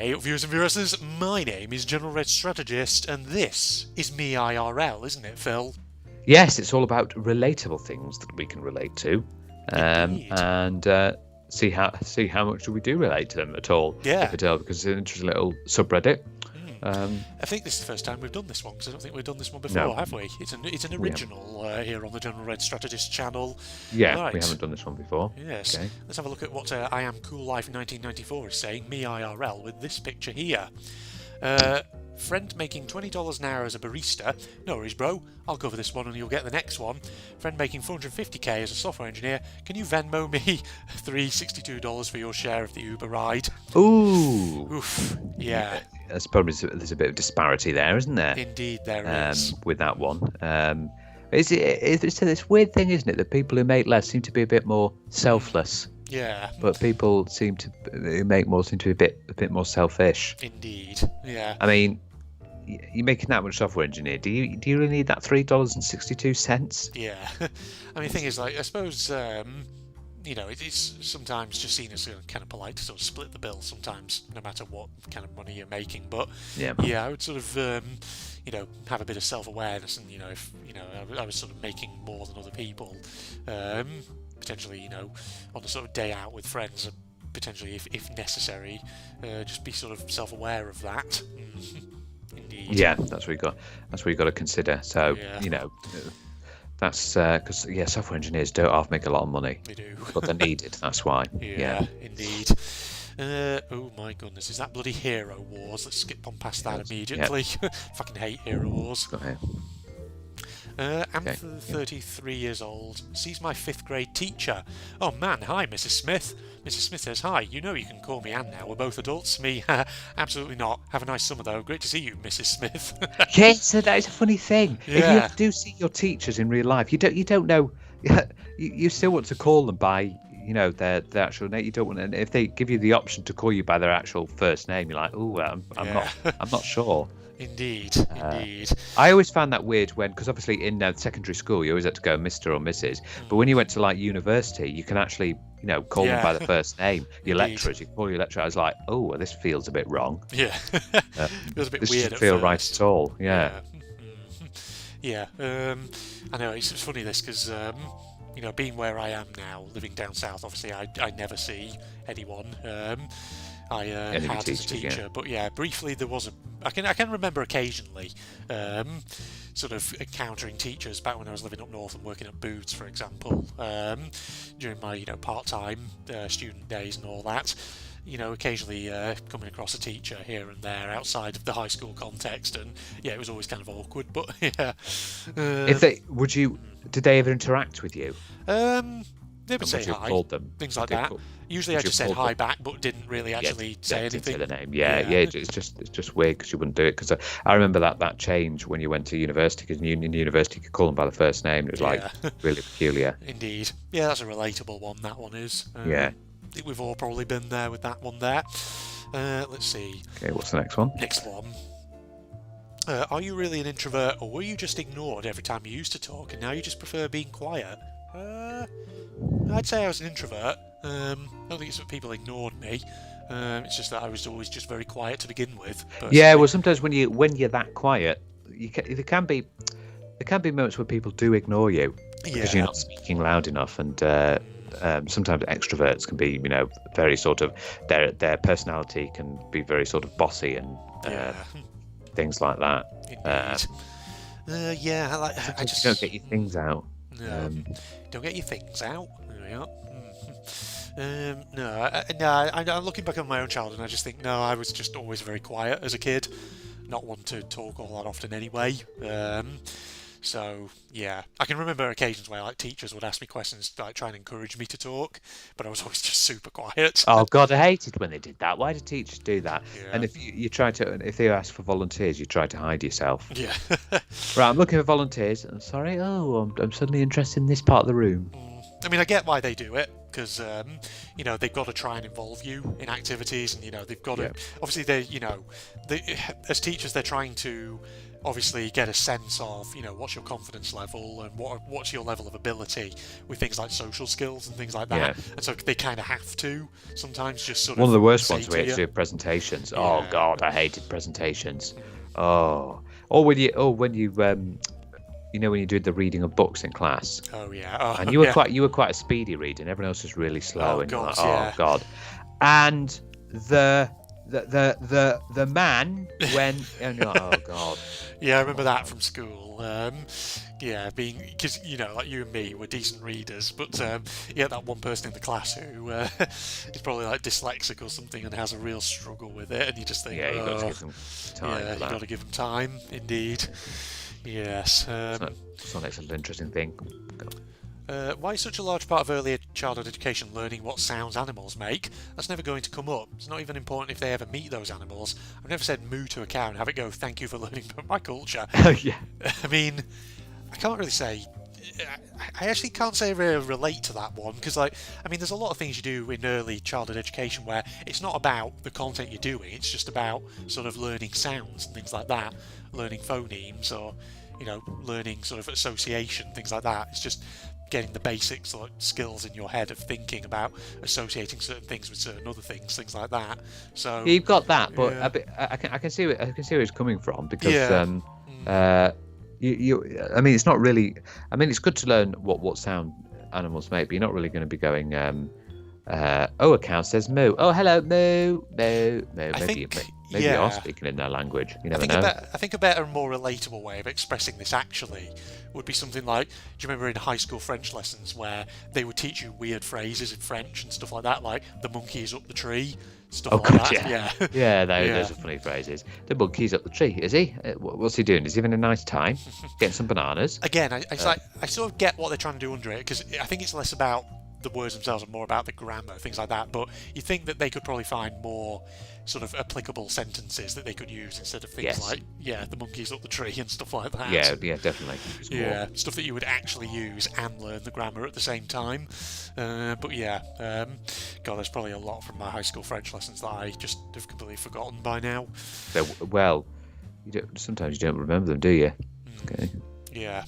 Hey viewers and viewers, my name is General Red Strategist, and this is me IRL, isn't it, Phil? Yes, it's all about relatable things that we can relate to, Indeed. and see how much do we do relate to them at all, Yeah. if at all, because it's an interesting little subreddit. I think this is the first time we've done this one, because I don't think we've done this one before, No. have we? It's an original here on the General Red Strategist channel. Yeah, Right. we haven't done this one before. Yes. Okay. Let's have a look at what I Am Cool Life 1994 is saying, me IRL, with this picture here. Friend making $20 an hour as a barista. No worries, bro. I'll cover this one and you'll get the next one. Friend making $450k as a software engineer. Can you Venmo me $362 for your share of the Uber ride? Ooh. Oof. Yeah. There's a bit of disparity there, isn't there? Indeed, there is. With that one. It's this weird thing, isn't it, that people who make less seem to be a bit more selfless. Yeah. But people who make more seem to be a bit more selfish. Indeed. Yeah. I mean, you're making that much software engineer. Do you really need that $3.62? Yeah. I mean, the thing is, like, I suppose, it's sometimes just seen as kind of polite to sort of split the bill sometimes, no matter what kind of money you're making. But I would sort of, have a bit of self-awareness, and if I was sort of making more than other people, potentially, on a sort of day out with friends, potentially, if necessary, just be sort of self-aware of that. Indeed. Yeah, that's what you got to consider. So that's because software engineers don't half make a lot of money. They do, but they're needed. That's why. Yeah, indeed. Oh my goodness, is that bloody Hero Wars? Let's skip on past that immediately. Fucking hate Hero Wars. I'm 33 years old. Sees my 5th grade teacher. Oh man, hi Mrs. Smith. Mrs. Smith says, hi, you know you can call me Anne now, we're both adults. Me, absolutely not. Have a nice summer though. Great to see you, Mrs. Smith. Yes, that is a funny thing. Yeah. If you do see your teachers in real life, you don't know. You still want to call them by their actual name. You don't want, and if they give you the option to call you by their actual first name, you're like, oh, I'm not sure. Indeed. I always found that weird because obviously in secondary school you always had to go Mr. or Mrs. But when you went to like university, you can actually call them by the first name. Your lecturers, you call your lecturer. I was like, oh, this feels a bit wrong. Yeah, feels a bit this weird. Doesn't feel right at all. Yeah. I know it's funny this because being where I am now, living down south, obviously I never see anyone. I had as a teacher, but briefly there was I can remember occasionally sort of encountering teachers back when I was living up north and working at Boots, for example, during my part-time student days and all that. Occasionally coming across a teacher here and there outside of the high school context, and it was always kind of awkward. But did they ever interact with you? They would say hi, things like that. Usually I just said hi back, but didn't really actually say anything. Say the name. It's just weird because you wouldn't do it. Because I remember that change when you went to university, because in university you could call them by the first name. It was like really peculiar. Indeed. Yeah, that's a relatable one. That one is. We've all probably been there with that one there. Let's see. Okay, what's the next one? Next one. Are you really an introvert, or were you just ignored every time you used to talk, and now you just prefer being quiet? I'd say I was an introvert. I don't think it's that people ignored me. It's just that I was always just very quiet to begin with. Personally. Yeah, well, sometimes when you're that quiet, there can be moments where people do ignore you because you're not speaking loud enough, and sometimes extroverts can be, very sort of their personality can be very sort of bossy and things like that. I just don't get your things out. No, don't get your things out. There we are. I'm looking back on my own childhood, and I just think, no, I was just always very quiet as a kid, not one to talk all that often anyway. So I can remember occasions where like teachers would ask me questions, like try and encourage me to talk, but I was always just super quiet. Oh God, I hated when they did that. Why do teachers do that? Yeah. And if they ask for volunteers, you try to hide yourself. Yeah. Right, I'm looking for volunteers. I'm sorry. Oh, I'm suddenly interested in this part of the room. I mean, I get why they do it. because they've got to try and involve you in activities, and they've got to obviously as teachers they're trying to obviously get a sense of what's your confidence level and what's your level of ability with things like social skills and things like that, and so they kind of have to sometimes just sort of one of the worst ones we had to do presentations. Oh god, I hated presentations. Or when you when you did the reading of books in class. Oh yeah. And you were quite a speedy reader, and everyone else was really slow. God. And the man when oh god. Yeah, I remember that from school. Being because like you and me were decent readers, but that one person in the class who is probably like dyslexic or something and has a real struggle with it, and you just think, you've got to give them time. Yeah, you've got to give them time, indeed. Yes. It's not an interesting thing. Why is such a large part of earlier childhood education learning what sounds animals make? That's never going to come up. It's not even important if they ever meet those animals. I've never said moo to a cow and have it go, thank you for learning about my culture. Yeah. I mean, I can't really say... I actually can't say I really relate to that one, because there's a lot of things you do in early childhood education where it's not about the content you're doing, it's just about sort of learning sounds and things like that, learning phonemes or, learning sort of association, things like that. It's just getting the basic sort of skills in your head of thinking about associating certain things with certain other things like that. So you've got that, but I can see where it's coming from, because it's not really. It's good to learn what sound animals make, but you're not really going to be going. A cow says moo. Oh, hello, moo, moo, moo. Maybe you are speaking in their language. You never know. I think a better and more relatable way of expressing this actually would be something like, do you remember in high school French lessons where they would teach you weird phrases in French and stuff like that, like the monkey is up the tree, stuff like that. Yeah. Those are funny phrases. The monkey's up the tree, is he? What's he doing? Is he having a nice time? Getting some bananas? Again, I sort of get what they're trying to do under it, because I think it's less about the words themselves and more about the grammar, things like that. But you think that they could probably find more sort of applicable sentences that they could use instead of things like the monkey's up the tree and stuff like that. Yeah, definitely. Stuff that you would actually use and learn the grammar at the same time. God, there's probably a lot from my high school French lessons that I just have completely forgotten by now. Sometimes you don't remember them, do you? Okay. Yeah.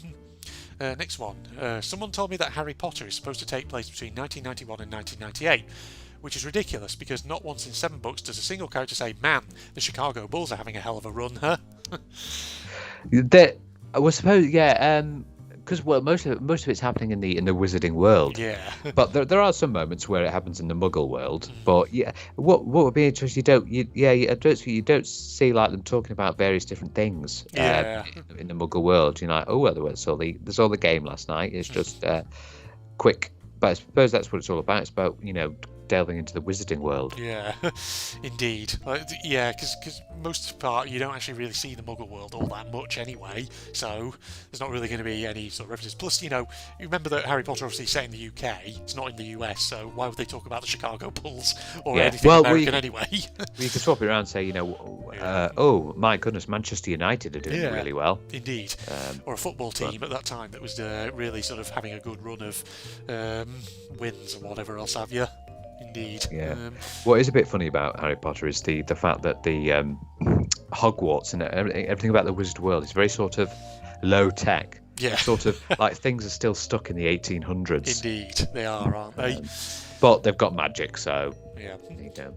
Next one. Someone told me that Harry Potter is supposed to take place between 1991 and 1998, which is ridiculous because not once in 7 books does a single character say, "Man, the Chicago Bulls are having a hell of a run, huh?" I was supposed, because most of it's happening in the wizarding world. Yeah. But there are some moments where it happens in the Muggle world. But what would be interesting? You don't see like them talking about various different things. In the Muggle world, you're like, oh well, there's all the game last night. It's just quick. But I suppose that's what it's all about. It's about delving into the wizarding world. Yeah, indeed. Because most of the part you don't actually really see the Muggle world all that much anyway, so there's not really going to be any sort of references. Plus, you remember that Harry Potter obviously set in the UK, it's not in the US, so why would they talk about the Chicago Bulls or anything American anyway? You can swap it around and say, oh my goodness, Manchester United are doing really well. Indeed. Or a football team at that time that was really sort of having a good run of wins and whatever else have you. Indeed. Yeah. What is a bit funny about Harry Potter is the fact that the Hogwarts and everything about the wizard world is very sort of low tech. Yeah. Sort of like things are still stuck in the 1800s. Indeed, they are, aren't they? But they've got magic, so yeah.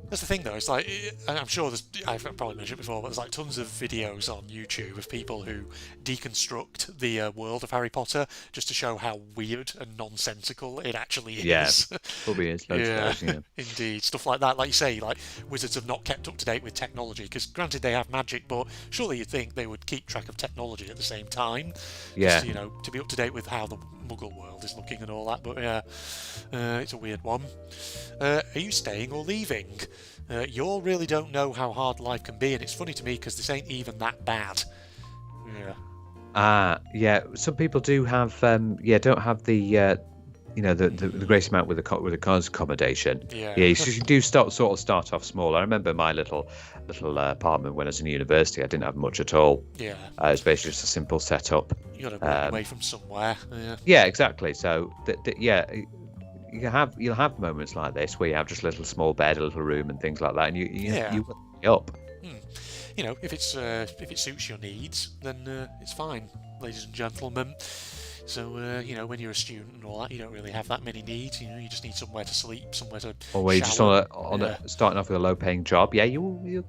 That's the thing, though. It's like, I'm sure I've probably mentioned it before, but there's like tons of videos on YouTube of people who deconstruct the world of Harry Potter just to show how weird and nonsensical it actually is. Yeah, probably is. Indeed, stuff like that. Like you say, like wizards have not kept up to date with technology because, granted, they have magic, but surely you'd think they would keep track of technology at the same time. Yeah. Just, to be up to date with how the Muggle world is looking and all that. But yeah, it's a weird one. Are you staying or leaving? You all really don't know how hard life can be, and it's funny to me because this ain't even that bad. Yeah. Some people do have, don't have the, the grace amount with the cars accommodation. Yeah. So you do start off small. I remember my little apartment when I was in university. I didn't have much at all. Yeah. It was basically just a simple setup. You got to run away from somewhere. Yeah. Yeah, exactly. So you'll have moments like this where you have just a little small bed, a little room, and things like that, and you wake up. You know, if it suits your needs, then it's fine, ladies and gentlemen. So you know, when you're a student and all that, you don't really have that many needs. You know, you just need somewhere to sleep, somewhere to or where you're just shower. starting off with a low-paying job. Yeah, you'll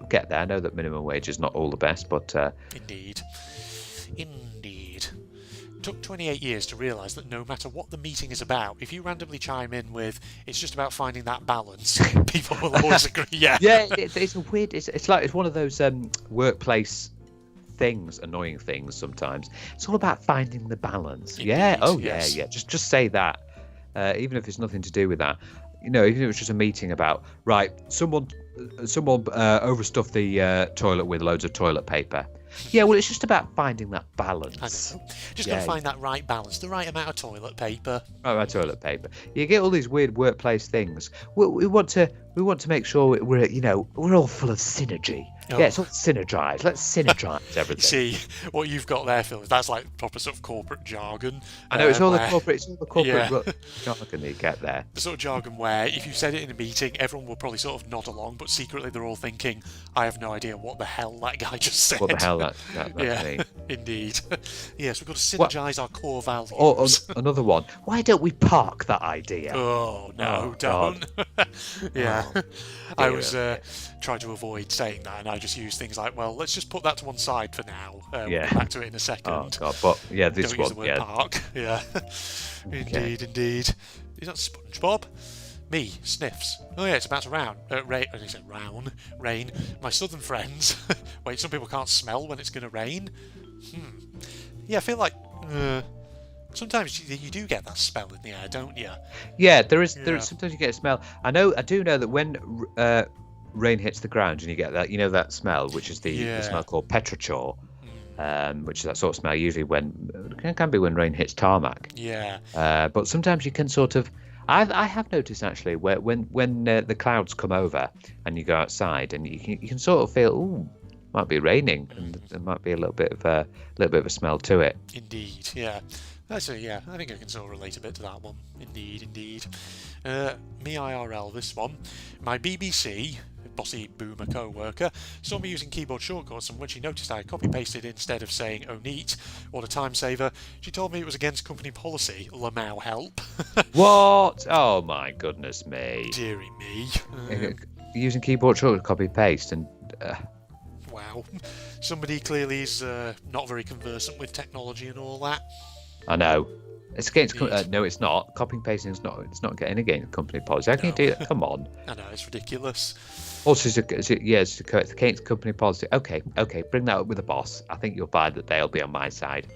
get there. I know that minimum wage is not all the best, but Indeed. Took 28 years to realise that no matter what the meeting is about, if you randomly chime in with "it's just about finding that balance," people will always agree. Yeah. Yeah, it's a weird. It's one of those workplace things, annoying things. Sometimes it's all about finding the balance. Indeed, yeah. Oh yes. yeah. Just say that, even if it's nothing to do with that. You know, even if it's just a meeting about someone overstuffed the toilet with loads of toilet paper. Yeah, well, it's just about finding that balance. I know. Just got to find that right balance, the right amount of toilet paper. Right amount of toilet paper. You get all these weird workplace things. We want to make sure we're all full of synergy. Oh. Yeah, it's all synergise. Let's synergise everything. See, what you've got there, Phil, that's like proper sort of corporate jargon. I know, it's all the corporate jargon that you get there. The sort of jargon where if you said it in a meeting, everyone will probably sort of nod along, but secretly they're all thinking, I have no idea what the hell that guy just said. What the hell that means. Indeed. Yes, we've got to synergise our core values. Or another one. Why don't we park that idea? Oh, no, don't. Yeah. Oh, I was trying to avoid saying that, and I just use things like, well, let's just put that to one side for now. We'll come back to it in a second. Oh, God. But, yeah, this don't use the word park. Yeah. Indeed. Is that SpongeBob? Me, sniffs. Oh yeah, it's about to rain. My southern friends. Wait, some people can't smell when it's going to rain? Yeah, I feel like sometimes you do get that smell in the air, don't you? Yeah, there is. Sometimes you get a smell. I do know that when rain hits the ground and you get that, that smell, which is the smell called petrichor. Which is that sort of smell usually can be when rain hits tarmac. Yeah. But sometimes you can sort of. I have noticed actually when the clouds come over and you go outside and you can sort of feel, ooh, might be raining, and there might be a little bit of a smell to it. Indeed, yeah. I think I can sort of relate a bit to that one. Indeed. Me IRL, this one. My BBC, bossy boomer co-worker, saw me using keyboard shortcuts, and when she noticed I had copy-pasted instead of saying "oh neat," what a time saver, she told me it was against company policy. Lamau help. What? Oh my goodness me. Dearie me. Using keyboard shortcut copy-paste and... Wow. Somebody clearly is not very conversant with technology and all that. I know. It's against. No, it's not. Copying pasting is not. It's not getting against company policy. How can you do that? Come on. I know, it's ridiculous. Also, it's against company policy. Okay. Bring that up with the boss. I think you'll find that they'll be on my side.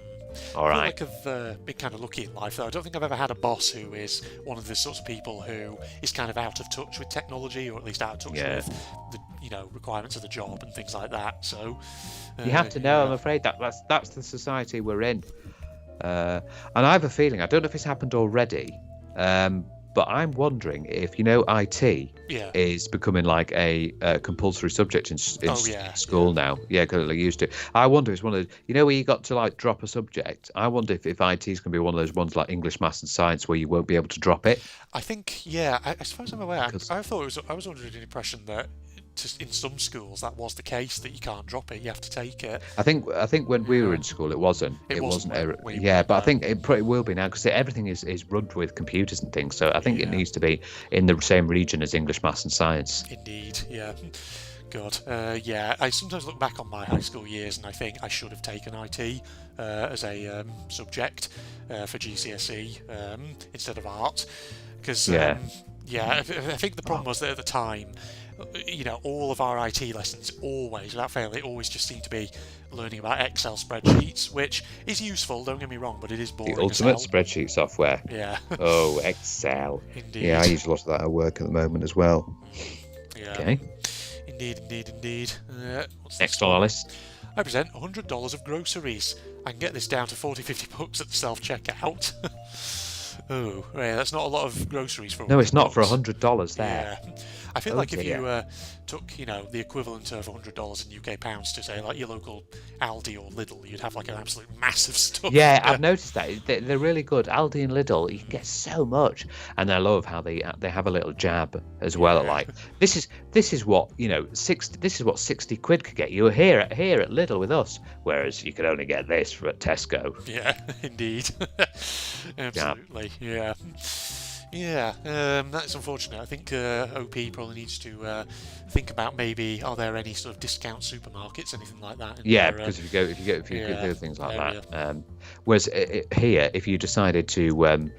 All right. I feel like I've been kind of lucky in life, though. I don't think I've ever had a boss who is one of the sorts of people who is kind of out of touch with technology, or at least out of touch with the requirements of the job and things like that. So you have to know. I'm afraid that's the society we're in. And I have a feeling, I don't know if it's happened already, but I'm wondering if IT is becoming like a compulsory subject in school now. Yeah, because they used to. I wonder if it's one of those, where you got to like drop a subject. I wonder if IT is going to be one of those ones like English, Maths and Science where you won't be able to drop it. I think, as far as I'm aware, I was under the impression that in some schools that was the case, that you can't drop it, you have to take it. I think when we were in school it wasn't. But I think it probably will be now, because everything is run with computers and things, so I think it needs to be in the same region as English, Maths and Science. Indeed, yeah. God, I sometimes look back on my high school years and I think I should have taken IT as a subject for GCSE instead of art, because I think the problem was that at the time, all of our IT lessons always, without fail, it always just seemed to be learning about Excel spreadsheets, which is useful, don't get me wrong, but it is boring. The ultimate spreadsheet software. Yeah. Oh, Excel. Indeed. Yeah, I use a lot of that at work at the moment as well. Yeah. Okay. Indeed. What's next on our list? I present $100 of groceries. I can get this down to $40-50 at the self-checkout. Oh, yeah, that's not a lot of groceries for No, it's not $100. for $100 there. Yeah, I feel Oh like if dear. you took, the equivalent of $100 in UK pounds to say like your local Aldi or Lidl, you'd have like an absolute massive stuff. Yeah, I've noticed that they're really good. Aldi and Lidl, you can get so much, and I love how they have a little jab as well. Yeah. Like this is what 60. This is what 60 quid could get you here at Lidl with us, whereas you could only get this at Tesco. Yeah, indeed. Absolutely. Yeah. Yeah, that's unfortunate. I think OP probably needs to think about maybe are there any sort of discount supermarkets, anything like that. Yeah, because if you go things like that. Whereas here, if you decided to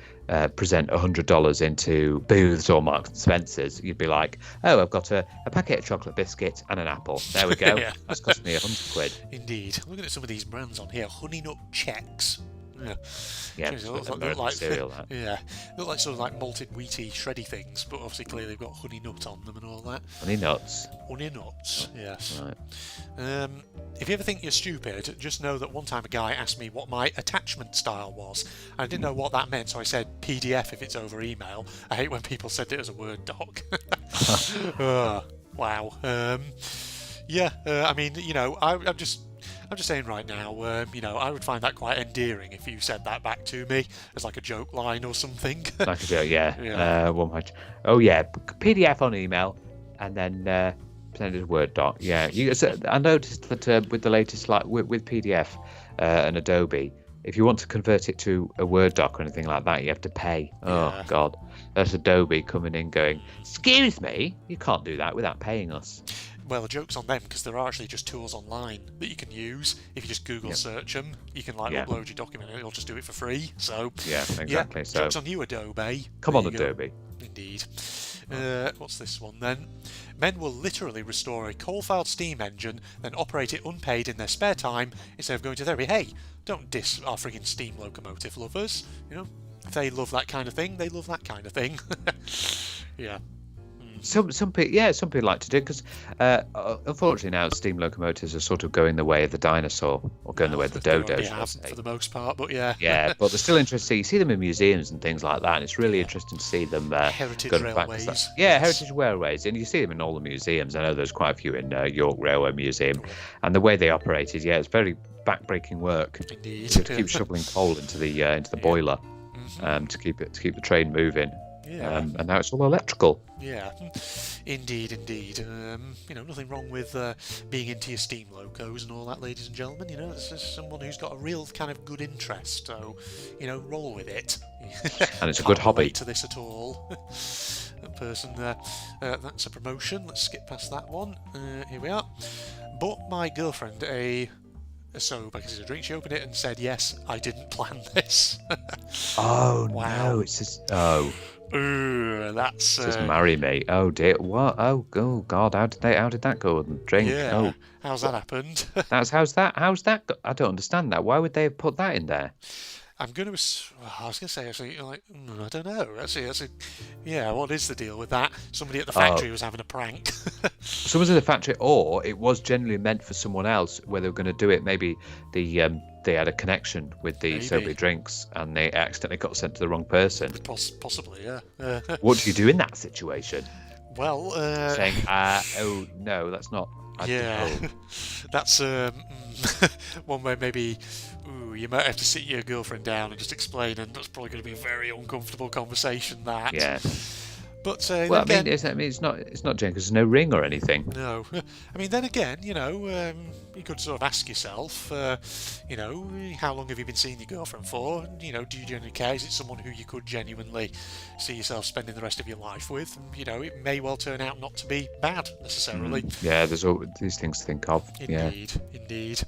present $100 into Booths or Marks and Spencers, you'd be like, oh, I've got a packet of chocolate biscuits and an apple. There we go. That's cost me 100 quid. Indeed. Looking at some of these brands on here, Honey Nut Chex. Yeah, look like cereal, that. Yeah, look like sort of like malted wheaty shreddy things, but obviously clearly they've got honey nut on them and all that. Honey nuts. Honey nuts, yes. Right. If you ever think you're stupid, just know that one time a guy asked me what my attachment style was. I didn't know what that meant, so I said PDF if it's over email. I hate when people said it as a Word doc. Wow. I mean, I'm just saying right now, I would find that quite endearing if you said that back to me as like a joke line or something. Like a joke, yeah. One page. Oh yeah, PDF on email, and then send it as Word doc. Yeah, I noticed that with the latest, like with PDF and Adobe, if you want to convert it to a Word doc or anything like that, you have to pay. Oh God, that's Adobe coming in going, excuse me, you can't do that without paying us. Well, the joke's on them because there are actually just tools online that you can use. If you just Google search them, you can upload your document and it'll just do it for free. So yeah, exactly. So joke's on you, Adobe. Come on, Adobe. Indeed. What's this one then? Men will literally restore a coal-fired steam engine, then operate it unpaid in their spare time instead of going to therapy. Hey, don't diss our frigging steam locomotive lovers. If they love that kind of thing, they love that kind of thing. Yeah. Some people like to do it because unfortunately now steam locomotives are sort of going the way of the dinosaur or going the way of the dodo. For the most part, but yeah. Yeah, but they're still interesting. You see them in museums and things like that, and it's really interesting to see them. Heritage railways. Heritage railways, and you see them in all the museums. I know there's quite a few in York Railway Museum, and the way they operated, it's very back-breaking work. Indeed. You have to keep shoveling coal into the boiler to keep the train moving. Yeah. And now it's all electrical. Yeah, indeed. Nothing wrong with being into your steam locos and all that, ladies and gentlemen. It's just someone who's got a real kind of good interest. So, roll with it. And it's a good hobby. To this at all. That person, that's a promotion. Let's skip past that one. Here we are. Bought my girlfriend a sober because it's a drink. She opened it and said, "Yes, I didn't plan this." Oh wow. No! It's just that's says marry me. Oh dear! What? Oh God! How did that go on drink? Yeah. Oh, how's that happened? How's that? I don't understand that. Why would they have put that in there? I was going to say actually, I don't know. Actually, what is the deal with that? Somebody at the factory was having a prank. Someone's in the factory, or it was generally meant for someone else where they were going to do it. Maybe they had a connection with the sober drinks and they accidentally got sent to the wrong person. Possibly, yeah. What do you do in that situation? Well, saying, oh no, that's not. That's one where maybe you might have to sit your girlfriend down and just explain, and that's probably going to be a very uncomfortable conversation. That. Yeah. But again, it's not Jane, because there's no ring or anything. No, I mean, then again, you could sort of ask yourself, how long have you been seeing your girlfriend for? Do you genuinely care? Is it someone who you could genuinely see yourself spending the rest of your life with? It may well turn out not to be bad necessarily. Yeah, there's all these things to think of. Indeed.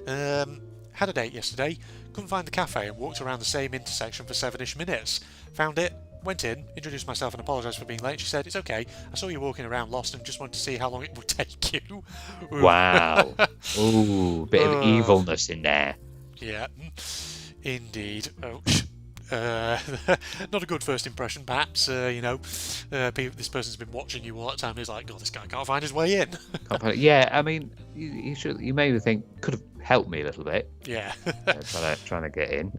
Had a date yesterday. Couldn't find the cafe and walked around the same intersection for 7-ish minutes. Found it. Went in, introduced myself and apologised for being late. She said, "It's okay. I saw you walking around lost and just wanted to see how long it would take you." Wow. Ooh, bit of evilness in there. Yeah, indeed. Ouch. Not a good first impression, perhaps. This person's been watching you all that time. He's like, "God, this guy can't find his way in." Yeah, I mean, you maybe think could have helped me a little bit. Yeah. Trying to get in.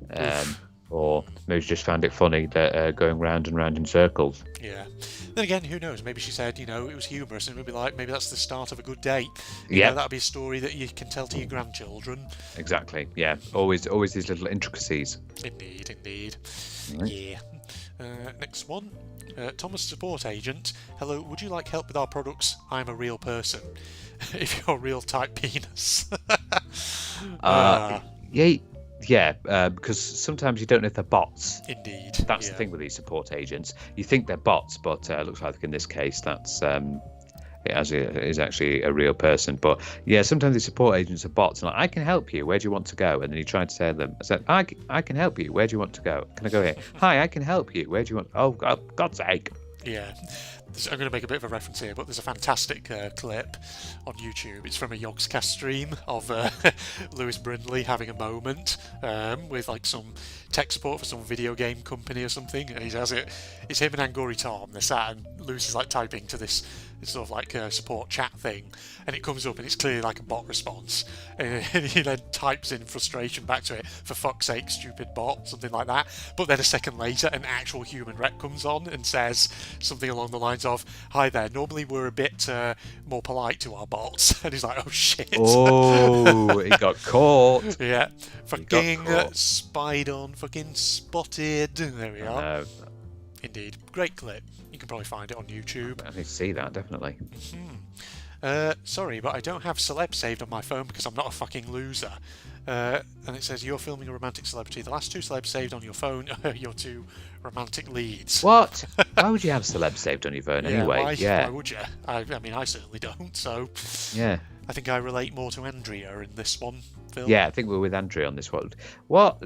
Or maybe she just found it funny that going round and round in circles. Yeah. Then again, who knows? Maybe she said, it was humorous, and it would be like, maybe that's the start of a good date. That'd be a story that you can tell to your grandchildren. Exactly. Yeah. Always these little intricacies. Indeed. Right. Yeah. Next one. Thomas Support Agent. Hello, would you like help with our products? I'm a real person. If you're real type penis. Yeah, because sometimes you don't know if they're bots. Indeed. That's the thing with these support agents. You think they're bots, but it looks like in this case that's it is actually a real person. But yeah, sometimes these support agents are bots. And like, I can help you. Where do you want to go? And then you try to tell them, I can help you. Where do you want to go? Can I go here? Hi, I can help you. Where do you want? Oh, God's sake. Yeah. I'm going to make a bit of a reference here, but there's a fantastic clip on YouTube. It's from a Yogscast stream of Lewis Brindley having a moment with like some tech support for some video game company or something, and he has it. It's him and Angori Tom. They're sat and Lewis is like typing to this sort of like support chat thing, and it comes up and it's clearly like a bot response, and he then types in frustration back to it, for fuck's sake, stupid bot, something like that. But then a second later, an actual human rep comes on and says something along the lines of, "Hi there, normally we're a bit more polite to our bots," and he's like, "Oh shit." Oh, he got caught. Yeah, fucking spied on, fucking spotted. There we are. Indeed, great clip. You can probably find it on YouTube. I need to see that, definitely. Sorry, but I don't have celeb saved on my phone because I'm not a fucking loser. And it says, you're filming a romantic celebrity. The last two celebs saved on your phone are your two romantic leads. What? Why would you have celebs saved on your phone anyway? Why would you? I mean, I certainly don't, so... Yeah. I think I relate more to Andrea in this one, Phil. Yeah, I think we're with Andrea on this one. What?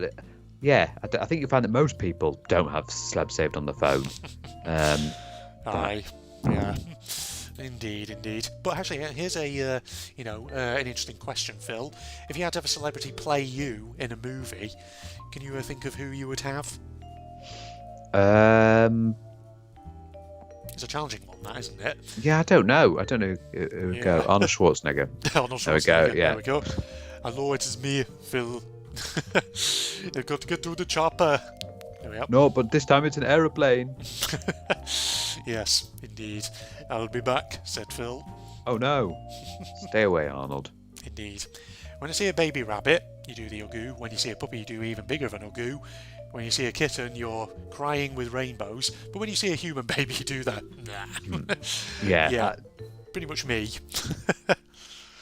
Yeah, I think you'll find that most people don't have celebs saved on the phone. Aye, yeah. Indeed. But actually, here's a an interesting question, Phil. If you had to have a celebrity play you in a movie, can you think of who you would have? It's a challenging one, that, isn't it? Yeah, I don't know who would go. Arnold Schwarzenegger. Arnold Schwarzenegger. There we go. Yeah. There we go. Hello, it is me, Phil. You've got to get to the chopper. There we are. No, but this time it's an aeroplane. Yes, indeed. I'll be back, said Phil. Oh no. Stay away, Arnold. Indeed. When I see a baby rabbit, you do the ugu. When you see a puppy, you do even bigger of an ugu. When you see a kitten, you're crying with rainbows. But when you see a human baby, you do that. Nah. Yeah. Pretty much me.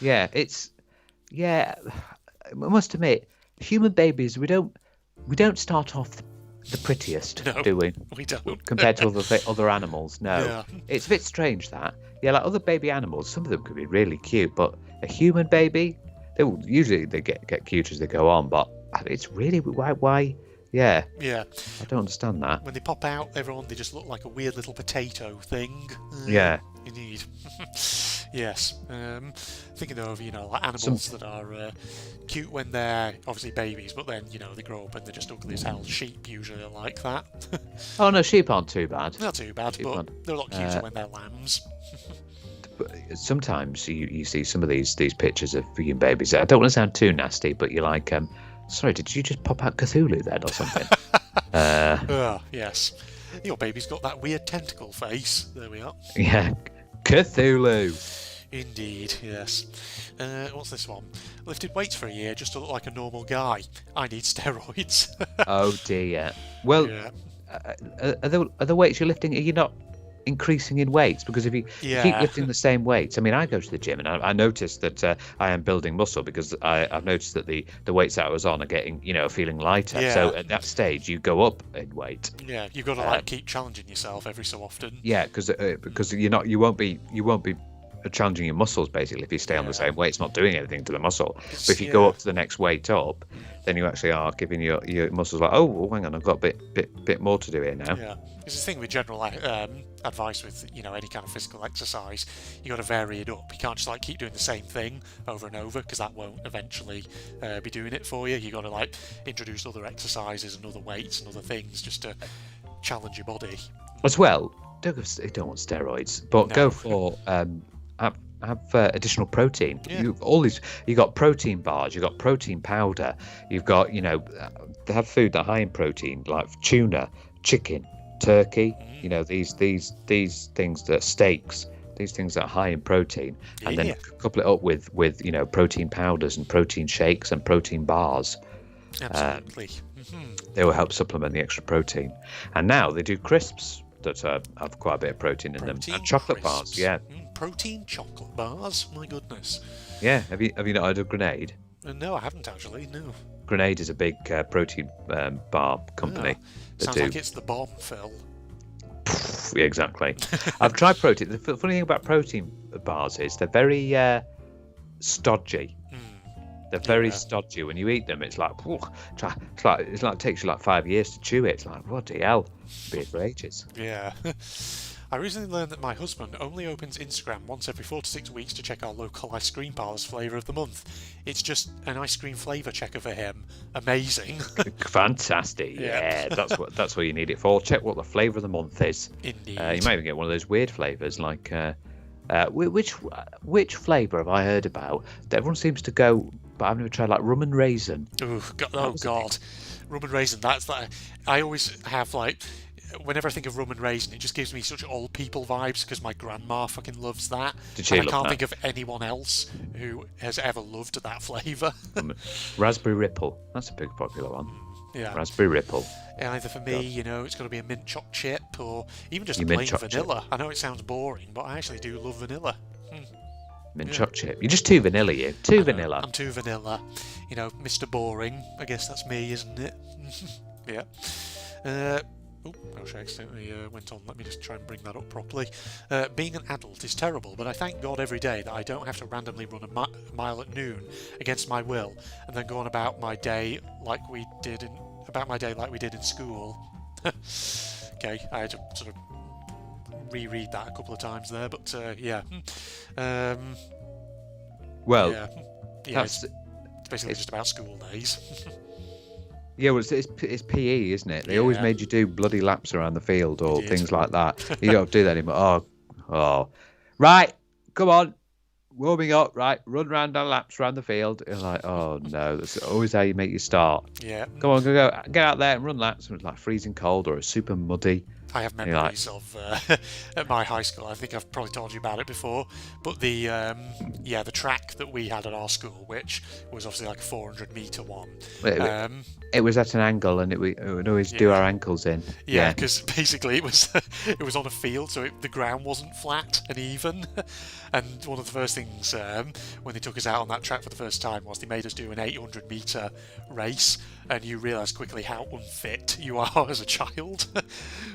Yeah, I must admit, human babies, we don't start off the prettiest, no, do we? We don't. Compared to other animals, no. Yeah. It's a bit strange that. Yeah, like other baby animals, some of them could be really cute, but a human baby, usually they get cute as they go on, but it's really why? Yeah. Yeah. I don't understand that. When they pop out, they just look like a weird little potato thing. Yeah. Indeed. Yes. Thinking of, like animals that are cute when they're obviously babies, but then, they grow up and they're just ugly as hell. Sheep usually are like that. Oh, no, sheep aren't too bad. Not too bad, but they're a lot cuter when they're lambs. Sometimes you see some of these pictures of human babies. I don't want to sound too nasty, but you're like, sorry, did you just pop out Cthulhu then or something? Yes. Your baby's got that weird tentacle face. There we are. Yeah, Cthulhu. Indeed, yes. What's this one? Lifted weights for a year just to look like a normal guy. I need steroids. Oh dear. Well, yeah. Are the weights you're lifting, are you not increasing in weights? Because if you keep lifting the same weights, I mean, I go to the gym and I noticed that I am building muscle because I've noticed that the weights that I was on are getting, feeling lighter. Yeah. So at that stage, you go up in weight. Yeah, you've got to keep challenging yourself every so often. Yeah, because you won't be challenging your muscles basically if you stay on the same weight. It's not doing anything to the muscle. But if you go up to the next weight up, then you actually are giving your muscles like, oh, hang on, I've got a bit more to do here now. Yeah, it's the thing with general advice with any kind of physical exercise. You got to vary it up. You can't just keep doing the same thing over and over because that won't eventually be doing it for you. You got to introduce other exercises and other weights and other things just to challenge your body. As well, don't want steroids, but go for additional protein. Yeah. You got protein bars, you got protein powder, you've got they have food that are high in protein like tuna, chicken, turkey. These things that steaks. These things that are high in protein, and then couple it up with protein powders and protein shakes and protein bars. Absolutely. They will help supplement the extra protein. And now they do crisps that have quite a bit of protein in them, and chocolate bars. Yeah, protein chocolate bars. My goodness. Yeah. Have you not heard of Grenade? No, I haven't actually. No. Grenade is a big protein bar company. Sounds like it's the bomb, Phil. Yeah, exactly. I've tried protein. The funny thing about protein bars is they're very stodgy. They're very stodgy. When you eat them, it's like it takes you like 5 years to chew it. It's like, bloody hell, be it for ages. Yeah. I recently learned that my husband only opens Instagram once every 4 to 6 weeks to check our local ice cream parlour's flavour of the month. It's just an ice cream flavour checker for him. Amazing. Fantastic. Yeah, that's what you need it for. Check what the flavour of the month is. Indeed. You might even get one of those weird flavours like which flavour have I heard about that everyone seems to go, but I've never tried, like rum and raisin. Oh God, rum and raisin. That's like I always have like. Whenever I think of rum and raisin, it just gives me such old people vibes because my grandma fucking loves that. I can't think of anyone else who has ever loved that flavour. Raspberry Ripple. That's a big popular one. Yeah. Raspberry Ripple. Either for me, it's got to be a mint choc chip or even just a plain vanilla. I know it sounds boring, but I actually do love vanilla. Mint choc chip. You're just too vanilla, you. Too vanilla. I'm too vanilla. Mr. Boring. I guess that's me, isn't it? Yeah. Gosh, I accidentally went on. Let me just try and bring that up properly. Being an adult is terrible, but I thank God every day that I don't have to randomly run a mile at noon against my will and then go on about my day like we did in school. Okay, I had to sort of reread that a couple of times there, but yeah. It's basically just about school days. Yeah, well, it's PE, isn't it? They always made you do bloody laps around the field or things like that. You don't do that anymore. Oh. Right, come on. Warming up, right? Run round on laps around the field. You're like, oh no, that's always how you make you start. Yeah. Come on, go. Get out there and run laps. It's like freezing cold or it's super muddy. I have memories of at my high school. I think I've probably told you about it before. But the track that we had at our school, which was obviously like a 400-meter one. It was at an angle, and it would always do our ankles in. Yeah, because basically it was on a field, so the ground wasn't flat and even. And one of the first things when they took us out on that track for the first time was they made us do an 800-meter race, and you realise quickly how unfit you are as a child.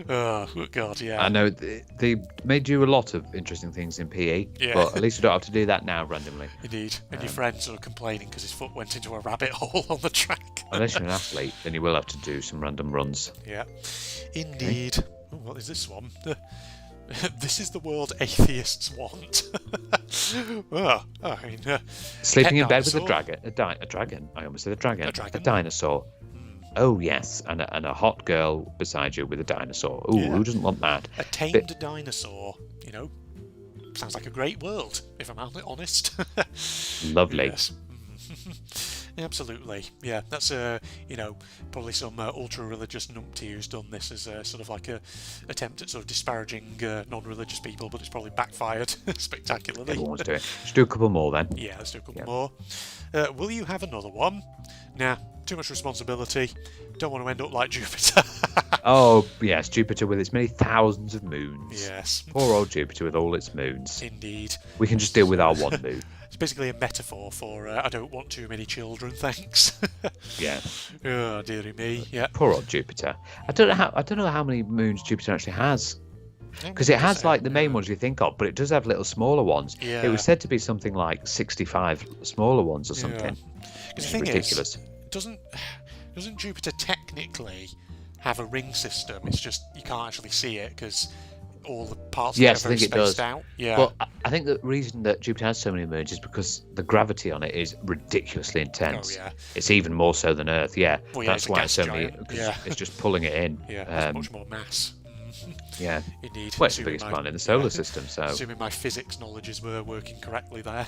Oh God, yeah. I know they made you a lot of interesting things in PE, but at least you don't have to do that now randomly. Indeed, and your friends are complaining because his foot went into a rabbit hole on the track. Unless you're an athlete, then you will have to do some random runs. Yeah, indeed. Okay. Oh, what is this one? This is the world atheists want. Sleeping in bed with a dragon. A dragon. I almost said a dragon. A dinosaur. Oh yes, and a hot girl beside you with a dinosaur. Ooh, who doesn't want that? A tamed dinosaur. Sounds like a great world, if I'm honest. Lovely. Yes. Absolutely, yeah. That's probably some ultra-religious numpty who's done this as a sort of like a attempt at sort of disparaging non-religious people, but it's probably backfired spectacularly. Everyone's doing it. Let's do a couple more then. Yeah, let's do a couple more. Will you have another one? Nah, too much responsibility. Don't want to end up like Jupiter. Oh yes, Jupiter with its many thousands of moons. Yes. Poor old Jupiter with all its moons. Indeed. We can just deal with our one moon. It's basically a metaphor for I don't want too many children, thanks. Yeah. Oh dearie me. Yeah. Poor old Jupiter. I don't know how many moons Jupiter actually has. Because it has like the main ones you think of, but it does have little smaller ones. Yeah. It was said to be something like 65 smaller ones or something. Because the thing ridiculous. Is, doesn't Jupiter technically have a ring system? It's just you can't actually see it because all the parts of it are very spaced out. Yeah. Well, I think the reason that Jupiter has so many moons is because the gravity on it is ridiculously intense. Oh, yeah. It's even more so than Earth. Yeah. Well, that's why it's so many. Because it's just pulling it in. Yeah. There's much more mass. Yeah. Indeed. Well, it's the biggest planet in the solar system, so... Assuming my physics knowledge is working correctly there.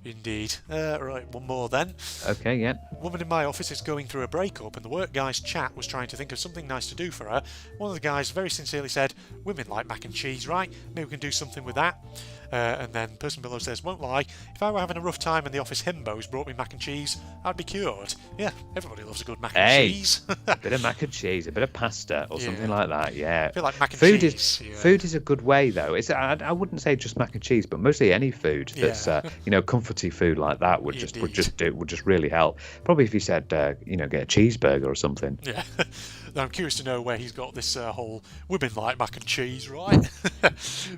Indeed. Right, one more then. Okay, yeah. Woman in my office is going through a breakup, and the work guy's chat was trying to think of something nice to do for her. One of the guys very sincerely said, "Women like mac and cheese, right? Maybe we can do something with that." And then person below says, "Won't lie, if I were having a rough time and the office himbos brought me mac and cheese, I'd be cured." Yeah, everybody loves a good mac and cheese. A bit of mac and cheese, a bit of pasta, or something like that. Yeah, I feel like mac and cheese. Food is a good way, though. I wouldn't say just mac and cheese, but mostly any food that's comforty food like that would just really help. Probably if you said get a cheeseburger or something. Yeah. Now, I'm curious to know where he's got this whole women like mac and cheese, right?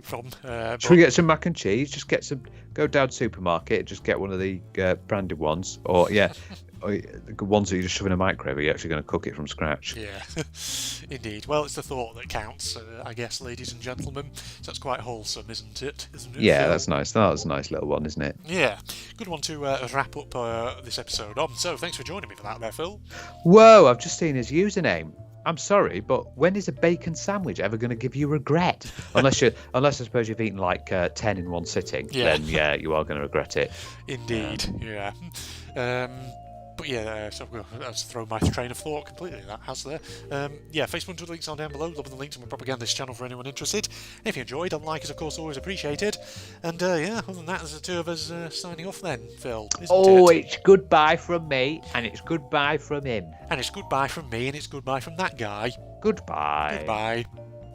From. Should we get some mac and cheese? Just get some. Go down to the supermarket. Just get one of the branded ones, or the ones that you just shove in a microwave. You're actually going to cook it from scratch. Yeah, indeed. Well, it's the thought that counts, I guess, ladies and gentlemen. So that's quite wholesome, isn't it? Yeah, Phil? that's nice. That's a nice little one, isn't it? Yeah, good one to wrap up this episode on. So thanks for joining me for that there, Phil. Whoa, I've just seen his username. I'm sorry, but when is a bacon sandwich ever going to give you regret? Unless I suppose you've eaten like 10 in one sitting, then yeah, you are going to regret it. Indeed, yeah. But yeah, so I've thrown my train of thought completely. That has there. Facebook and Twitter links are down below. Loving the links on my propagandist channel for anyone interested. And if you enjoyed, a like is of course always appreciated. And other than that, there's the two of us signing off then, Phil. It's goodbye from me, and it's goodbye from him. And it's goodbye from me, and it's goodbye from that guy. Goodbye. Goodbye.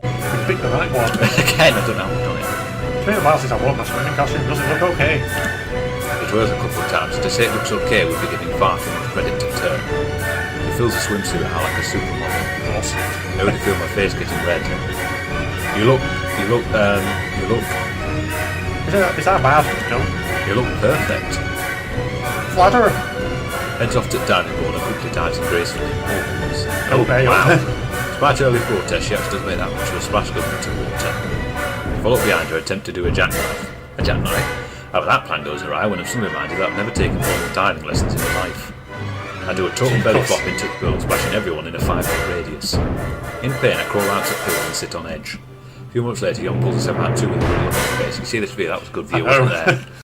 You picked the right one. Again, I don't know how I've done it. It's been a while since I wore my swimming costume. Does it look okay? It was a couple of times. To say it looks okay would be giving far too much credit to Turn. He fills a swimsuit out like a supermodel. Awesome. I already feel my face getting red. You look. Is that bad? No. You look perfect. Flatterer. Heads off to the dining board and quickly dives in gracefully. Wow. Despite early protest, she actually does make that much of a splash going into the water. Follow up behind her, attempt to do a jackknife. A jackknife? However, that plan goes awry when I'm suddenly reminded that I've never taken formal diving lessons in my life. I do a total belly flop into the pool, splashing everyone in a 5-foot radius. In pain, I crawl out to the pool and sit on edge. A few months later, Jon pulls a 7-2 with a bullet on his face. You see this view? That was a good view, wasn't there?